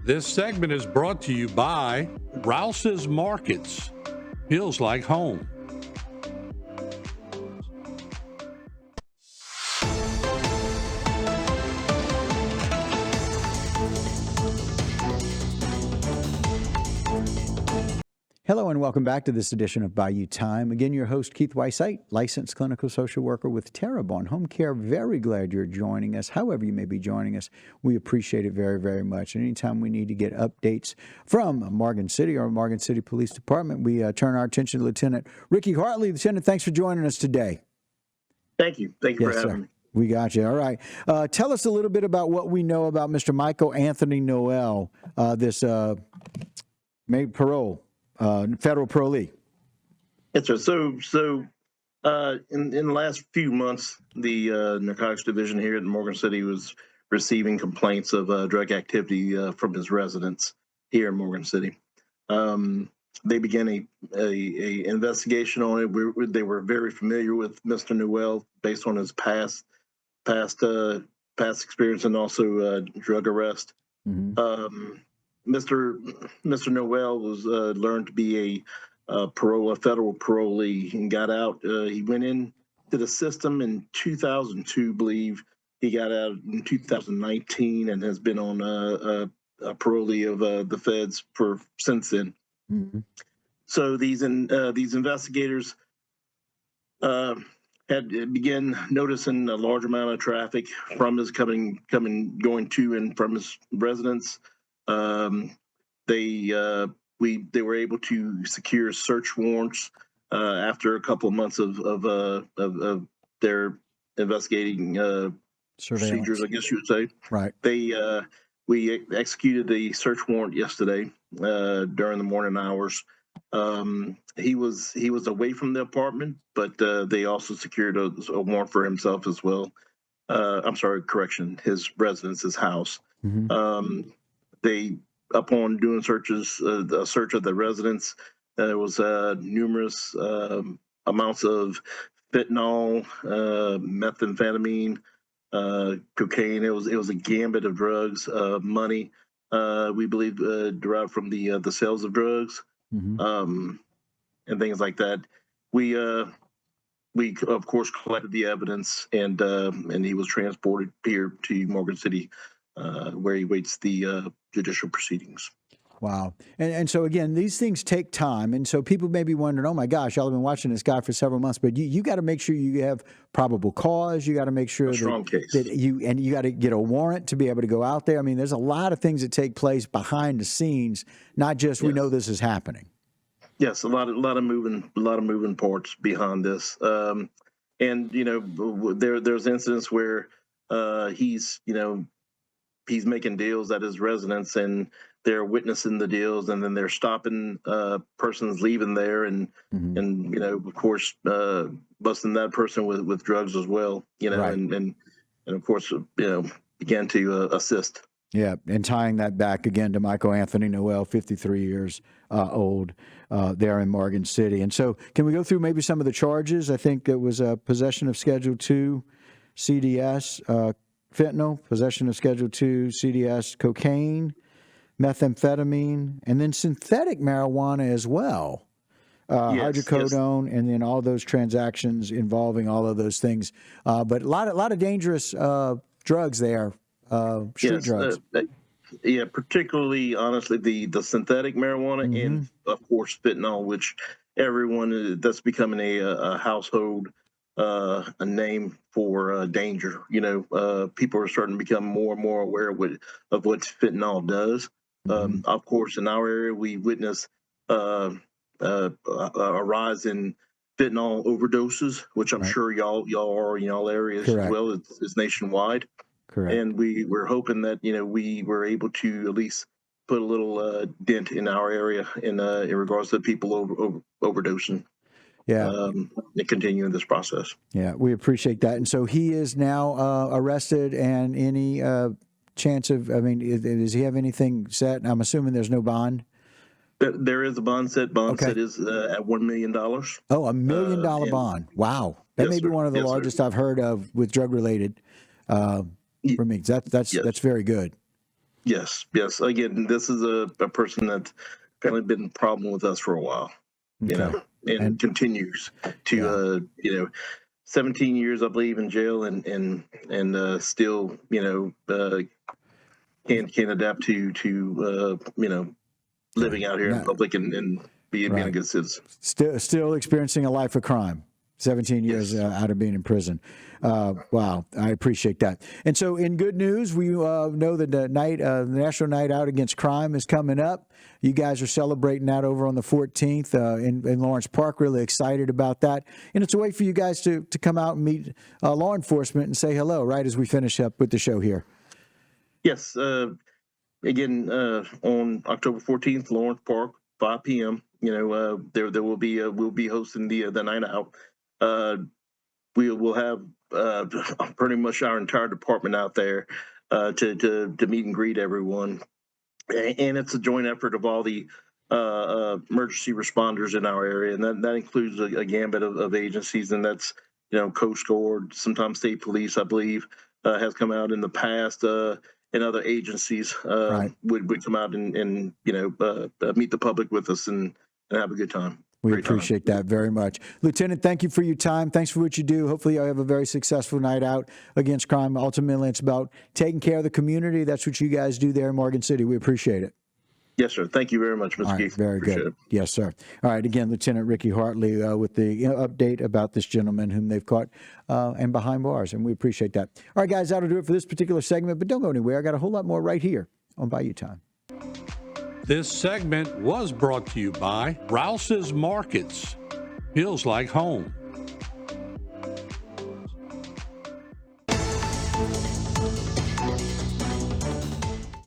This segment is brought to you by Rouse's Markets. Feels like home. Hello and welcome back to this edition of Bayou Time. Again, your host, Keith Weissite, licensed clinical social worker with Terrebonne Home Care. Very glad you're joining us. However you may be joining us, we appreciate it very, very much. And anytime we need to get updates from Morgan City or Morgan City Police Department, we turn our attention to Lieutenant Ricky Hartley. Lieutenant, thanks for joining us today. Thank you. Thank you for having me. We got you. All right. Tell us a little bit about what we know about Mr. Michael Anthony Noel, this parole. Federal parolee. Yes, sir. So, in the last few months, the narcotics division here at Morgan City was receiving complaints of drug activity from his residents here in Morgan City. They began a investigation on it. They were very familiar with Mr. Noel based on his past experience and also drug arrest. Mm-hmm. Mr. Noel was learned to be a federal parolee and got out. He went into the system in 2002, believe. He got out in 2019 and has been on a parolee of the feds since then. Mm-hmm. So these investigators had began noticing a large amount of traffic from his going to and from his residence. They were able to secure search warrants after a couple of months of their investigating procedures, I guess you would say. Right. We executed a search warrant yesterday during the morning hours. He was away from the apartment, but they also secured a warrant for himself as well. His residence, his house. Mm-hmm. They, upon doing a search of the residence, there was numerous amounts of fentanyl, methamphetamine, cocaine. It was a gambit of drugs, money. We believe derived from the sales of drugs, mm-hmm. And things like that. We of course collected the evidence, and he was transported here to Morgan City, where he waits the judicial proceedings. Wow. And so, again, these things take time. And so people may be wondering, oh, my gosh, y'all have been watching this guy for several months. But you got to make sure you have probable cause. You got to make sure that you got to get a warrant to be able to go out there. I mean, there's a lot of things that take place behind the scenes, not just we know this is happening. Yes, a lot of moving parts behind this. And, there's incidents where he's making deals at his residence, and they're witnessing the deals, and then they're stopping persons leaving there, and mm-hmm. and of course busting that person with drugs as well, right. and of course began to assist. Yeah, and tying that back again to Michael Anthony Noel, 53 years old, there in Morgan City. And so, can we go through maybe some of the charges? I think it was possession of Schedule II CDS. Fentanyl, possession of Schedule II, CDS, cocaine, methamphetamine, and then synthetic marijuana as well. Hydrocodone, and then all those transactions involving all of those things. But a lot of dangerous drugs there, street drugs. Particularly, honestly, the synthetic marijuana, mm-hmm. and of course fentanyl, which everyone that's becoming a household. A name for danger. People are starting to become more and more aware of what fentanyl does. Mm-hmm. Of course, in our area, we witness a rise in fentanyl overdoses, which I'm sure y'all are in y'all areas. Correct. As well. It's nationwide. Correct. And we're hoping that we were able to at least put a little dent in our area in regards to people overdosing. Yeah, and continuing this process. Yeah, we appreciate that. And so he is now arrested, and any chance of, does he have anything set? I'm assuming there's no bond? There is a bond set. Set is at $1 million. Oh, $1 million bond. Wow. That may be one of the largest I've heard of with drug-related for me. That's very good. Yes, yes. Again, this is a person that's kind of been a problem with us for a while, you Okay. know, and continues to, Yeah. 17 years, I believe, in jail, and still, can adapt to Okay. living out here in public and being a Right. good citizen. Still experiencing a life of crime. 17 years Yes. out of being in prison. Wow, I appreciate that. And so, in good news, we know that the National Night Out Against Crime is coming up. You guys are celebrating that over on the 14th in Lawrence Park. Really excited about that. And it's a way for you guys to come out and meet law enforcement and say hello, right, as we finish up with the show here. Yes. Again, on October 14th, Lawrence Park, 5 p.m. There will be we'll be hosting the night out. We will have pretty much our entire department out there to meet and greet everyone, and it's a joint effort of all the emergency responders in our area, and that includes a gambit of agencies, and that's Coast Guard, sometimes state police, I believe, has come out in the past. And other agencies Right. would come out and meet the public with us and have a good time. We Great time. appreciate that very much. Lieutenant, thank you for your time. Thanks for what you do. Hopefully you'll have a very successful night out against crime. Ultimately, it's about taking care of the community. That's what you guys do there in Morgan City. We appreciate it. Yes, sir. Thank you very much, Mr. All right, Keith. very Appreciate good. it. Yes, sir. All right, again, Lieutenant Ricky Hartley with the update about this gentleman whom they've caught and behind bars, and we appreciate that. All right, guys, that'll do it for this particular segment, but don't go anywhere. I got a whole lot more right here on Bayou Time. This segment was brought to you by Rouse's Markets. Feels like home.